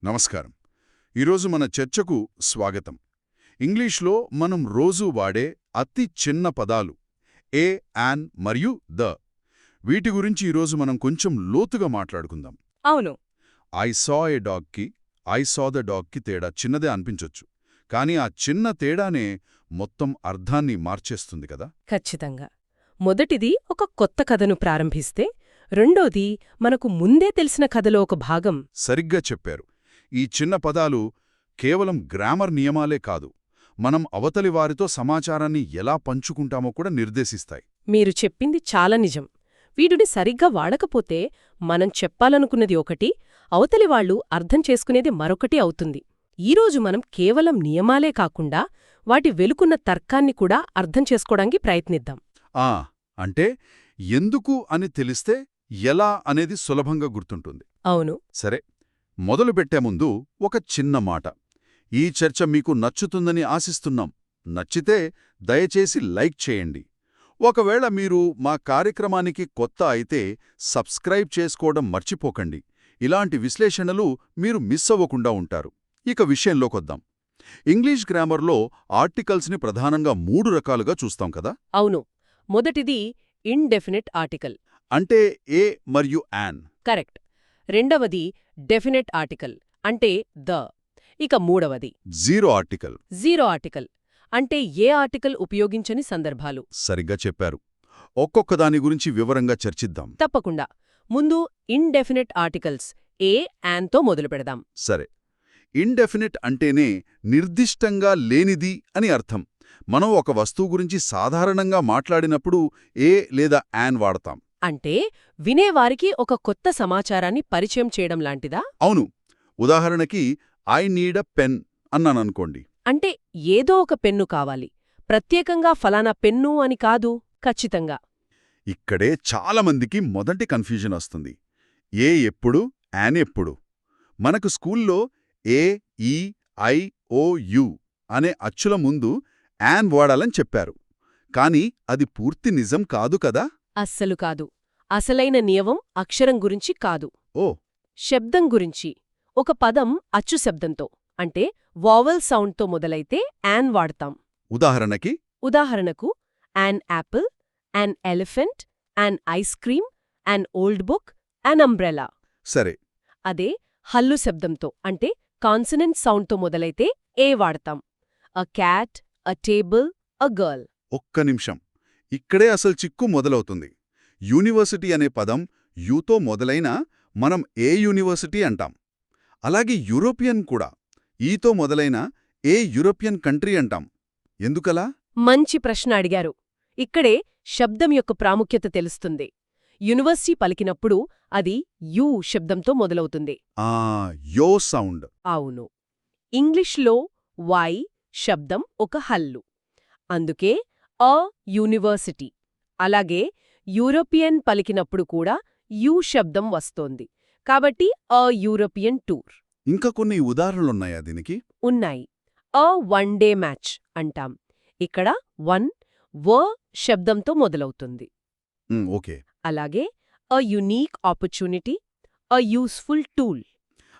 నమస్కారం. ఈరోజు మన చర్చకు స్వాగతం. ఇంగ్లీష్లో మనం రోజూ వాడే అతి చిన్న పదాలు ఏ, యాన్ మరియు ద. వీటి గురించి ఈరోజు మనం కొంచెం లోతుగా మాట్లాడుకుందాం. అవును. ఐ సా ఏ డాగ్కి ఐ సా ద డాగ్కి తేడా చిన్నదే అనిపించొచ్చు, కానీ ఆ చిన్న తేడానే మొత్తం అర్థాన్ని మార్చేస్తుంది కదా. ఖచ్చితంగా. మొదటిది ఒక కొత్త కథను ప్రారంభిస్తే, రెండోది మనకు ముందే తెలిసిన కథలో ఒక భాగం. సరిగ్గా చెప్పారు. ఈ చిన్న పదాలు కేవలం గ్రామర్ నియమాలే కాదు, మనం అవతలి వారితో సమాచారాన్ని ఎలా పంచుకుంటామో కూడా నిర్దేశిస్తాయి. మీరు చెప్పింది చాలా నిజం. వీటిని సరిగ్గా వాడకపోతే మనం చెప్పాలనుకున్నది ఒకటి, అవతలి వాళ్ళు అర్థం చేసుకునేది మరొకటి అవుతుంది. ఈరోజు మనం కేవలం నియమాలే కాకుండా వాటి వెలుకున్న తర్కాన్ని కూడా అర్థం చేసుకోవడానికి ప్రయత్నిద్దాం. అంటే ఎందుకు అని తెలిస్తే ఎలా అనేది సులభంగా గుర్తుంటుంది. అవును. సరే, మొదలుపెట్టే ముందు ఒక చిన్న మాట. ఈ చర్చ మీకు నచ్చుతుందని ఆశిస్తున్నాం. నచ్చితే దయచేసి లైక్ చేయండి. ఒకవేళ మీరు మా కార్యక్రమానికి కొత్త అయితే సబ్స్క్రైబ్ చేసుకోవడం మర్చిపోకండి. ఇలాంటి విశ్లేషణలు మీరు మిస్ అవ్వకుండా ఉంటారు. ఇక విషయంలోకొద్దాం. ఇంగ్లీష్ గ్రామర్లో ఆర్టికల్స్ని ప్రధానంగా 3 రకాలుగా చూస్తాం కదా. అవును. మొదటిది ఇండెఫినిట్ ఆర్టికల్. అంటే ఏ మరియు యాన్. కరెక్ట్. రెండవది డెఫినెట్ ఆర్టికల్, అంటే ద. ఇక మూడవది జీరో ఆర్టికల్. జీరో ఆర్టికల్, అంటే ఏ ఆర్టికల్ ఉపయోగించని సందర్భాలు. సరిగ్గా చెప్పారు. ఒక్కొక్క దాని గురించి వివరంగా చర్చిద్దాం. తప్పకుండా. ముందు ఇండెఫినెట్ ఆర్టికల్స్ ఏ, యాన్తో మొదలుపెడదాం. సరే, ఇండెఫినిట్ అంటేనే నిర్దిష్టంగా లేనిది అని అర్థం. మనం ఒక వస్తువు గురించి సాధారణంగా మాట్లాడినప్పుడు ఏ లేదా యాన్ వాడతాం. అంటే వినేవారికి ఒక కొత్త సమాచారాన్ని పరిచయం చేయడం లాంటిదా? అవును. ఉదాహరణకి ఐ నీడ్ అ పెన్ అన్నాననుకోండి. అంటే ఏదో ఒక పెన్ను కావాలి, ప్రత్యేకంగా ఫలానా పెన్ను అని కాదు. ఖచ్చితంగా. ఇక్కడే చాలామందికి మొదటి కన్ఫ్యూజన్ వస్తుంది. ఏ ఎప్పుడు, యాన్ ఎప్పుడు. మనకు స్కూల్లో ఏ, ఈ, ఐ, ఓ, యు అనే అచ్చుల ముందు యాన్ వాడాలని చెప్పారు. కాని అది పూర్తి నిజం కాదు కదా. అస్సలు కాదు. అసలైన నియమం అక్షరం గురించి కాదు, ఓ శబ్దం గురించి. ఒక పదం అచ్చు శబ్దంతో, అంటే వావెల్ సౌండ్తో మొదలైతే యాన్ వాడతాం. ఉదాహరణకు an Apple, an elephant, an ice cream, an old book, an umbrella. సరే. అదే హల్లు శబ్దంతో, అంటే కాన్సనెంట్ సౌండ్తో మొదలైతే ఏ వాడతాం. అ cat, a table, a girl. ఒక్క నిమిషం. ఇక్కడే అసలు చిక్కు మొదలవుతుంది. యూనివర్సిటీ అనే పదం యూతో మొదలైనా మనం ఏ యూనివర్సిటీ అంటాం. అలాగే యూరోపియన్ కూడా ఈతో మొదలైన ఏ యూరోపియన్ కంట్రీ అంటాం. ఎందుకలా? మంచి ప్రశ్న అడిగారు. ఇక్కడే శబ్దం యొక్క ప్రాముఖ్యత తెలుస్తుంది. యూనివర్సిటీ పలికినప్పుడు అది యూ శబ్దంతో మొదలవుతుంది. యో సౌండ్. అవును. ఇంగ్లీష్లో వై శబ్దం ఒక హల్లు. అందుకే అ యూనివర్సిటీ. అలాగే యూరోపియన్ పలికినప్పుడు కూడా యూ శబ్దం వస్తోంది. కాబట్టి అ యూరోపియన్ టూర్. ఇంకా కొన్ని ఉదాహరణలున్నాయా దీనికి? ఉన్నాయి. అ వన్ డే మ్యాచ్ అంటాం. ఇక్కడ వన్ వ శబ్దంతో మొదలవుతుంది. ఓకే. అలాగే అ యునీక్ ఆపర్చునిటీ, అ యూస్ఫుల్ టూల్.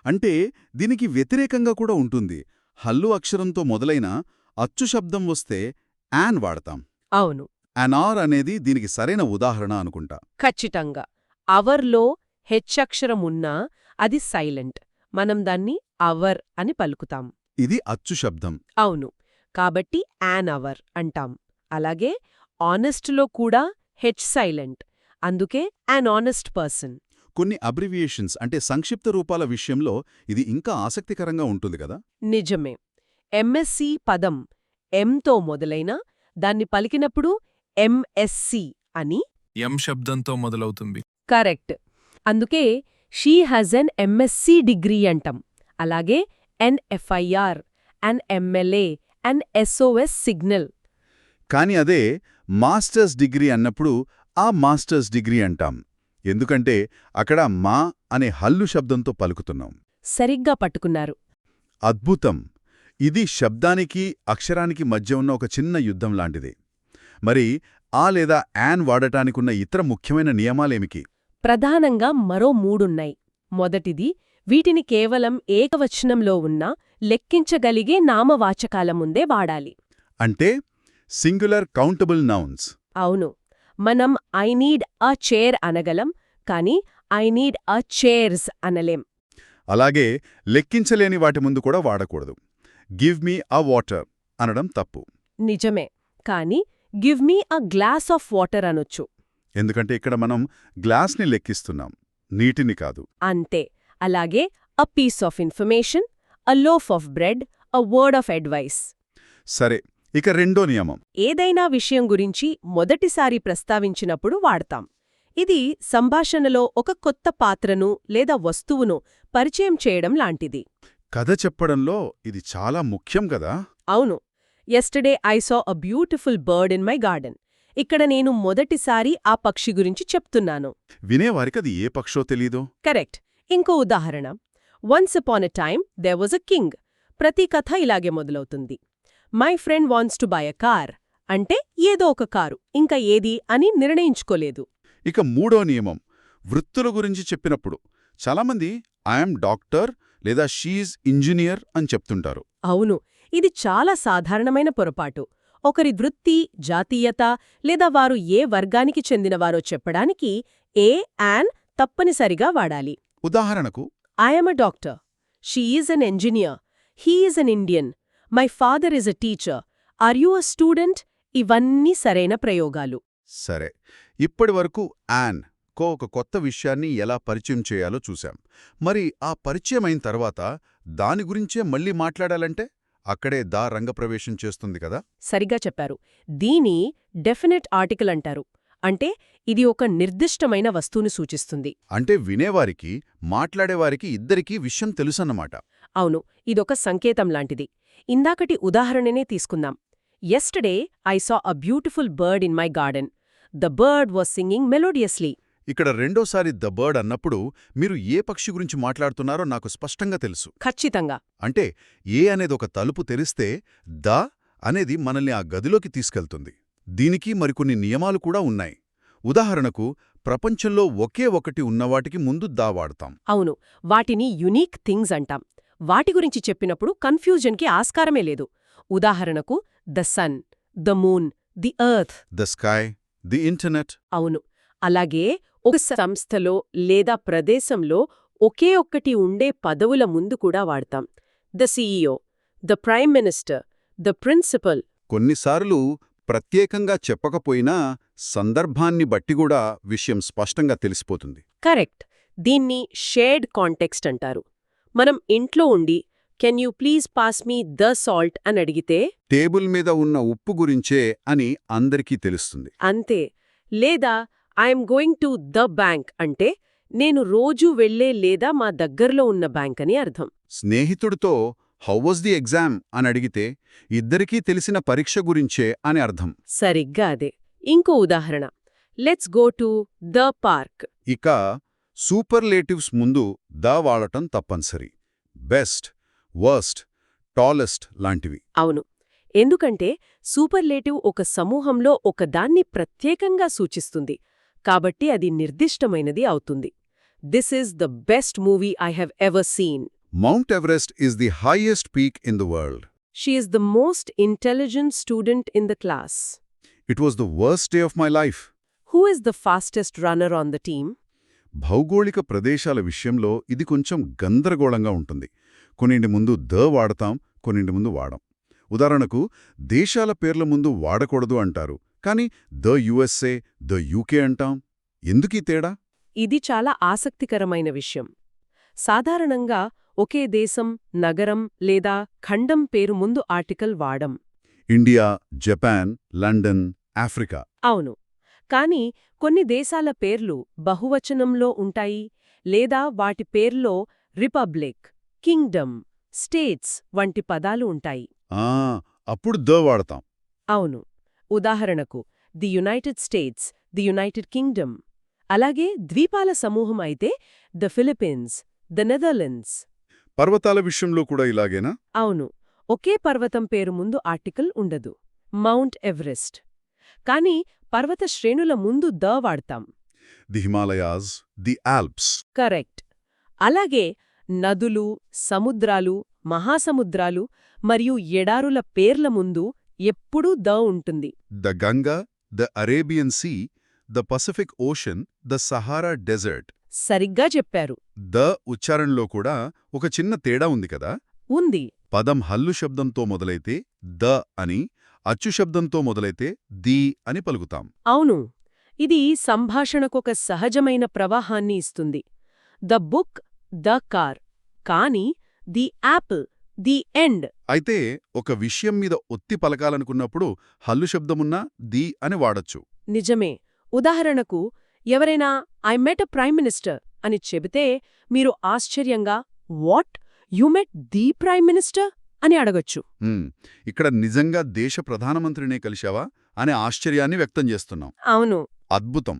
అంటే దీనికి వ్యతిరేకంగా కూడా ఉంటుంది. హల్లు అక్షరంతో మొదలైన అచ్చు శబ్దం వస్తే యాన్ వాడతాం. అవును. అనార్ అనేది దీనికి సరైన ఉదాహరణ అనుకుంటా. ఖచ్చితంగా. అవర్లో హెచ్చక్షరమున్నా అది సైలెంట్. మనం దాన్ని అవర్ అని పలుకుతాం. ఇది అచ్చు శబ్దం. అవును. కాబట్టి యాన్ అవర్ అంటాం. అలాగే ఆనెస్ట్లో కూడా హెచ్ సైలెంట్. అందుకే యాన్ ఆనెస్ట్ పర్సన్. కొన్ని అబ్రివియేషన్స్ అంటే సంక్షిప్త రూపాల విషయంలో ఇది ఇంకా ఆసక్తికరంగా ఉంటుంది కదా. నిజమే. ఎంఎస్సి పదం ఎంతో మొదలైనా దాన్ని పలికినప్పుడు ఎంఎస్సి అని ఎం శబ్దంతో మొదలవుతుంది. కరెక్ట్. అందుకే she has an MSc degree అంటాం. అలాగే an FIR, an MLA, an SOS signal. కాని అదే మాస్టర్స్ డిగ్రీ అన్నప్పుడు ఆ మాస్టర్స్ డిగ్రీ అంటాం. ఎందుకంటే అక్కడ మా అనే హల్లు శబ్దంతో పలుకుతున్నాం. సరిగ్గా పట్టుకున్నారు. అద్భుతం. ఇది శబ్దానికి అక్షరానికి మధ్య ఉన్న ఒక చిన్న యుద్ధం లాంటిదే. మరి ఆ లేదా యాన్ వాడటానికున్న ఇతర ముఖ్యమైన నియమాలేమికి? ప్రధానంగా మరో 3 ఉన్నాయి. మొదటిది వీటిని కేవలం ఏకవచనంలో ఉన్న లెక్కించగలిగే నామవాచకాల ముందే వాడాలి. అంటే సింగులర్ కౌంటబుల్ నౌన్స్. అవును, మనం ఐ నీడ్ అ చైర్ అనగలం, కానీ ఐ నీడ్ అ చైర్స్ అనలేం. అలాగే లెక్కించలేని వాటి ముందు కూడా వాడకూడదు. గివ్ మీ అ వాటర్ అనడం తప్పు. నిజమే, కానీ give me a glass of water అనొచ్చు. ఎందుకంటే ఇక్కడ మనం గ్లాస్ని లెక్కిస్తున్నాం, నీటిని కాదు. అంతే. అలాగే a piece of information, a loaf of bread, a word of advice. సరే, ఇక రెండో నియమం. ఏదైనా విషయం గురించి మొదటిసారి ప్రస్తావించినప్పుడు వాడతాం. ఇది సంభాషణలో ఒక కొత్త పాత్రను లేదా వస్తువును పరిచయం చేయడం లాంటిది. కథ చెప్పడంలో ఇది చాలా ముఖ్యం కదా. అవును. Yesterday I saw a beautiful bird in my garden. ఇక్కడ నేను మొదటిసారి ఆ పక్షి గురించి చెప్తున్నాను. వినేవారికది ఏ పక్షో తెలీదు. కరెక్ట్. ఇంకో ఉదాహరణ. Once upon a time there was a king. ప్రతి కథ ఇలాగే మొదలవుతుంది. My friend wants to buy a car. అంటే ఏదో ఒక కారు, ఇంకా ఏది అని నిర్ణయించుకోలేదు. ఇక మూడో నియమం. వృత్తుల గురించి చెప్పినప్పుడు చాలామంది ఐఎమ్ డాక్టర్ లేదా షీజ్ ఇంజనీర్ అని చెప్తుంటారు. అవును, ఇది చాలా సాధారణమైన పొరపాటు. ఒకరి వృత్తి, జాతీయత లేదా వారు ఏ వర్గానికి చెందినవారో చెప్పడానికి ఏ యాన్ తప్పనిసరిగా వాడాలి. ఉదాహరణకు, I'm a doctor, she is an engineer, he is an Indian, my father is a teacher, are you a student. ఇవన్నీ సరైన ప్రయోగాలు. సరే, ఇప్పటివరకు యాన్ కో ఒక కొత్త విషయాన్ని ఎలా పరిచయం చేయాలో చూశాం. మరి ఆ పరిచయం అయిన తర్వాత దాని గురించే మళ్ళీ మాట్లాడాలంటే అక్కడే దా రంగప్రవేశం చేస్తుంది కదా. సరిగ్గా చెప్పారు. దీని డెఫినెట్ ఆర్టికల్ అంటారు. అంటే ఇది ఒక నిర్దిష్టమైన వస్తువును సూచిస్తుంది. అంటే వినేవారికి, మాట్లాడేవారికి ఇద్దరికీ విషయం తెలుసన్నమాట. అవును, ఇదొక సంకేతం లాంటిది. ఇందాకటి ఉదాహరణనే తీసుకుందాం. Yesterday I saw a beautiful bird in my garden. The bird was singing melodiously. ఇక్కడ రెండోసారి ద బర్డ్ అన్నప్పుడు మీరు ఏ పక్షి గురించి మాట్లాడుతున్నారో నాకు స్పష్టంగా తెలుసు. ఖచ్చితంగా. అంటే ఏ అనేది ఒక తలుపు తెరిస్తే ద అనేది మనల్ని ఆ గదిలోకి తీసుకెళ్తుంది. దీనికి మరికొన్ని నియమాలు కూడా ఉన్నాయి. ఉదాహరణకు, ప్రపంచంలో ఒకే ఒకటి ఉన్నవాటికి ముందు దా వాడతాం. అవును, వాటిని యునీక్ థింగ్స్ అంటాం. వాటి గురించి చెప్పినప్పుడు కన్ఫ్యూజన్కి ఆస్కారమే లేదు. ఉదాహరణకు the sun, the moon, the earth, the sky, the internet. అవును. అలాగే ఒక సంస్థలో లేదా ప్రదేశంలో ఒకే ఒక్కటి ఉండే పదవుల ముందు కూడా వాడతాం. The CEO, the prime minister, the principal. కొన్నిసార్లు ప్రత్యేకంగా చెప్పకపోయినా సందర్భాన్ని బట్టిగూడా విషయం స్పష్టంగా తెలిసిపోతుంది. కరెక్ట్. దీన్ని షేర్డ్ కాంటెక్స్ట్ అంటారు. మనం ఇంట్లో ఉండి can you please pass me the salt అని అడిగితే టేబుల్ మీద ఉన్న ఉప్పు గురించే అని అందరికీ తెలుస్తుంది. అంతే. లేదా I'm going to the bank అంటే నేను రోజూ వెళ్లే లేదా మా దగ్గర్లో ఉన్న బ్యాంక్ అని అర్థం. స్నేహితుడితో హౌ వాజ్ ది ఎగ్జామ్ అని అడిగితే ఇద్దరికీ తెలిసిన పరీక్ష గురించే అని అర్థం. సరిగ్గా అదే. ఇంకో ఉదాహరణ. Let's go to the park. ఇక సూపర్లేటివ్స్ ముందు ద వాడటం తప్పనిసరి. బెస్ట్, వర్స్ట్, టాలెస్ట్ లాంటివి. అవును, ఎందుకంటే సూపర్లేటివ్ ఒక సమూహంలో ఒకదాన్ని ప్రత్యేకంగా సూచిస్తుంది. కాబట్టి అది నిర్దిష్టమైనది అవుతుంది. This is the best movie I have ever seen. Mount Everest is the highest peak in the world. She is the most intelligent student in the class. It was the worst day of my life. Who is the fastest runner on the team? భౌగోళిక ప్రదేశాల విషయంలో ఇది కొంచెం గందరగోళంగా ఉంటుంది. కొన్నింటి ముందు the వాడతాం, కొన్నింటి ముందు వాడం. ఉదాహరణకు, దేశాల పేర్ల ముందు వాడకూడదు అంటారు, కానీ ద యుఎస్ఏ, ద యూకే అంటాం. ఎందుకీ తేడా? ఇది చాలా ఆసక్తికరమైన విషయం. సాధారణంగా ఒకే దేశం, నగరం లేదా ఖండం పేరు ముందు ఆర్టికల్ వాడం. India, Japan, London, Africa. అవును. కానీ కొన్ని దేశాల పేర్లు బహువచనంలో ఉంటాయి, లేదా వాటి పేర్లో రిపబ్లిక్, కింగ్డమ్, స్టేట్స్ వంటి పదాలు ఉంటాయి. అప్పుడు ద వాడతాం. అవును. ఉదాహరణకు the United states, the United Kingdom. అలాగే ద్వీపాల సమూహం అయితే ద ఫిలిప్పీన్స్, ద నెదర్లాండ్స్. పర్వతాల విషయంలో కూడా ఇలాగేనా? అవును. ఒకే పర్వతం పేరు ముందు ఆర్టికల్ ఉండదు. Mount Everest. కానీ పర్వత శ్రేణుల ముందు ద వాడతాం. The Himalayas, the Alps. Correct. అలాగే నదులు, సముద్రాలు, మహాసముద్రాలు మరియు ఎడారుల పేర్ల ముందు ఎప్పుడూ ద ఉంటుంది. The Ganga, the Arabian sea, the Pacific ocean, the Sahara desert. సరిగ్గా చెప్పారు. ద ఉచ్చారణలో కూడా ఒక చిన్న తేడా ఉంది కదా. ఉంది. పదం హల్లు శబ్దంతో మొదలైతే ద అని, అచ్చు శబ్దంతో మొదలైతే ది అని పలుకుతాం. అవును. ఇది సంభాషణకొక సహజమైన ప్రవాహాన్ని ఇస్తుంది. The book, the car. కాని ది యాపిల్, ది ఎండ్. అయితే ఒక విషయం మీద ఒత్తి పలకాలనుకున్నప్పుడు హల్లు శబ్దమున్నా ది అని వాడొచ్చు. నిజమే. ఉదాహరణకు ఎవరైనా I met a prime minister అని చెబితే మీరు ఆశ్చర్యంగా what, you met the prime minister అని అడగొచ్చు. ఇక్కడ నిజంగా దేశ ప్రధానమంత్రినే కలిశావా అనే ఆశ్చర్యాన్ని వ్యక్తం చేస్తున్నాం. అవును. అద్భుతం.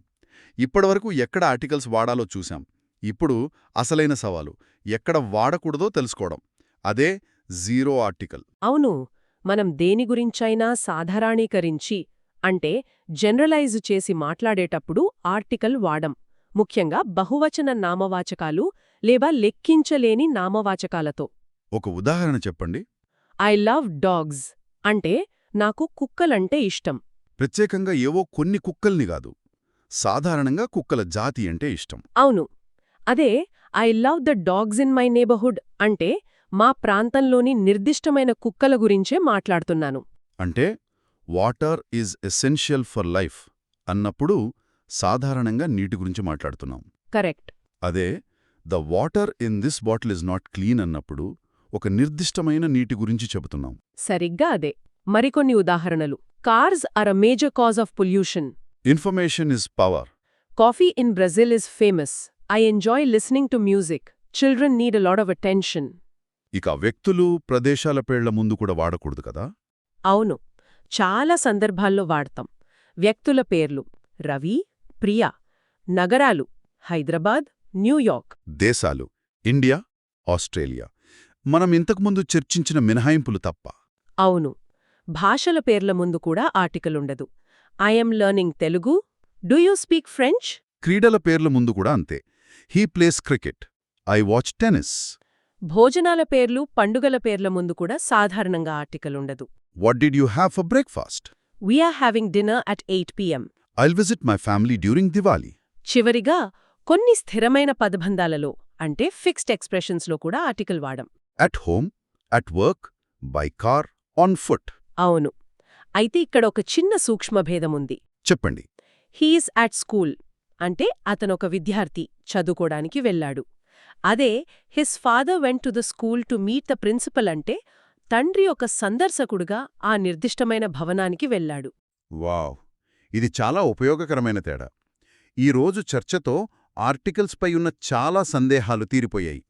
ఇప్పటివరకు ఎక్కడ ఆర్టికల్స్ వాడాలో చూశాం. ఇప్పుడు అసలైన సవాలు ఎక్కడ వాడకూడదో తెలుసుకోవడం. అదే జీరో ఆర్టికల్. అవును. మనం దేని గురించైనా సాధారణీకరించి అంటే జనరలైజ్ చేసి మాట్లాడేటప్పుడు ఆర్టికల్ వాడం. ముఖ్యంగా బహువచన నామవాచకాలు లేదా లెక్కించలేని నామవాచకాలతో. ఒక ఉదాహరణ చెప్పండి. ఐ లవ్ డాగ్స్ అంటే నాకు కుక్కలంటే ఇష్టం. ప్రత్యేకంగా ఏవో కొన్ని కుక్కల్ని కాదు, సాధారణంగా కుక్కల జాతి అంటే ఇష్టం. అవును. అదే I love the dogs in my neighbourhood అంటే మా ప్రాంతంలోని నిర్దిష్టమైన కుక్కల గురించే మాట్లాడుతున్నాను. అంటే water is essential for life అన్నప్పుడు సాధారణంగా నీటి గురించి మాట్లాడుతున్నాం. కరెక్ట్. అదే the water in this bottle is not clean అన్నప్పుడు ఒక నిర్దిష్టమైన నీటి గురించి చెబుతున్నాం. సరిగ్గా అదే. మరికొన్ని ఉదాహరణలు. Cars are a major cause of pollution. Information is power. Coffee in Brazil is famous. I enjoy listening to music. Children need a lot of attention. ఇక వ్యక్తులు, ప్రదేశాల పేళ్ల ముందు కూడా వాడకూడదు కదా. అవును. చాలా సందర్భాల్లో వాడతాం. వ్యక్తుల పేర్లు రవి, ప్రియా. నగరాలు హైదరాబాద్, న్యూయార్క్. దేశాలు ఇండియా, ఆస్ట్రేలియా. మనం ఇంతకుముందు చర్చించిన మినహాయింపులు తప్ప. అవును. భాషల పేర్ల ముందు కూడా ఆర్టికలుండదు. I'm learning Telugu. Do you speak French? క్రీడల పేర్ల ముందు కూడా అంతే. He plays cricket. I watch tennis. భోజనాల పేర్లు, పండుగల పేర్ల ముందు కూడా సాధారణంగా ఆర్టికలుండదు. What did you have for breakfast? We're having dinner at 8 p.m. I'll visit my family during Diwali. చివరిగా కొన్ని స్థిరమైన పదబంధాలలో అంటే ఫిక్స్డ్ ఎక్స్ప్రెషన్స్లో కూడా ఆర్టికల్ వాడం. At home, at work, by car, on foot. అవును. అయితే ఇక్కడ ఒక చిన్న సూక్ష్మభేదముంది. చెప్పండి. హీఈస్ అట్ స్కూల్ అంటే అతనొక విద్యార్థి, చదువుకోడానికి వెళ్లాడు. అదే his father went to the school to meet the principal అంటే తండ్రి ఒక సందర్శకుడుగా ఆ నిర్దిష్టమైన భవనానికి వెళ్లాడు. వావ్, ఇది చాలా ఉపయోగకరమైన తేడా. ఈరోజు చర్చతో ఆర్టికల్స్పై ఉన్న చాలా సందేహాలు తీరిపోయాయి.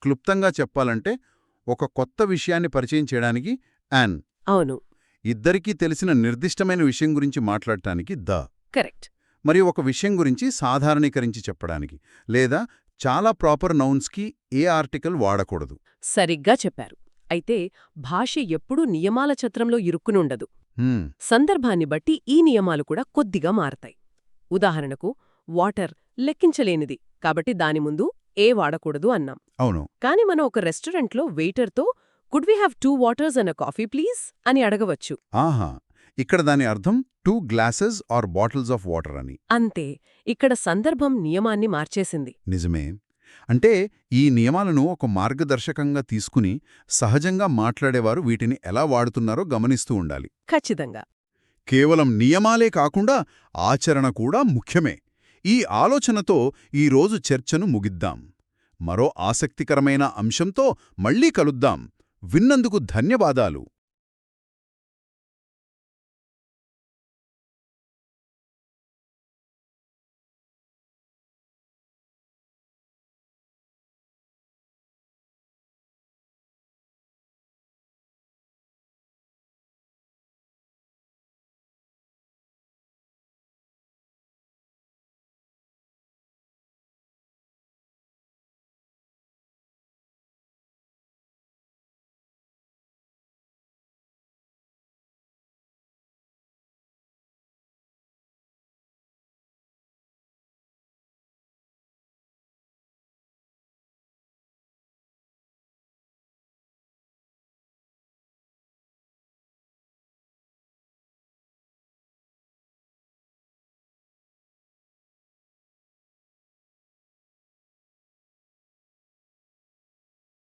క్లుప్తంగా చెప్పాలంటే ఒక కొత్త విషయాన్ని పరిచయం చేయడానికి యాన్, అవును, ఇద్దరికీ తెలిసిన నిర్దిష్టమైన విషయం గురించి మాట్లాడటానికి ద, కరెక్ట్, మరి ఒక విషయం గురించి సాధారణీకరించి చెప్పడానికి లేదా చాలా ప్రాపర్ నౌన్స్కి ఏ ఆర్టికల్ వాడకూడదు. సరిగ్గా చెప్పారు. అయితే భాష ఎప్పుడూ నియమాల ఛత్రంలో ఇరుక్కునుండదు. సందర్భాన్ని బట్టి ఈ నియమాలు కూడా కొద్దిగా మారతాయి. ఉదాహరణకు వాటర్ లెక్కించలేనిది కాబట్టి దాని ముందు ఏ వాడకూడదు అన్నాం. అవును. కాని మనం ఒక రెస్టారెంట్లో వెయిటర్తో could we have 2 waters and a coffee please అని అడగవచ్చు. ఆహా, ఇక్కడ దాని అర్థం 2 glasses or bottles of water అని. అంతే. ఇక్కడ సందర్భం నియమాన్ని మార్చేసింది. నిజమే. అంటే ఈ నియమాలను ఒక మార్గదర్శకంగా తీసుకుని సహజంగా మాట్లాడేవారు వీటిని ఎలా వాడుతున్నారో గమనిస్తూ ఉండాలి. ఖచ్చితంగా. కేవలం నియమాలే కాకుండా ఆచరణ కూడా ముఖ్యమే. ఈ ఆలోచనతో ఈరోజు చర్చను ముగిద్దాం. మరో ఆసక్తికరమైన అంశంతో మళ్ళీ కలుద్దాం. విన్నందుకు ధన్యవాదాలు.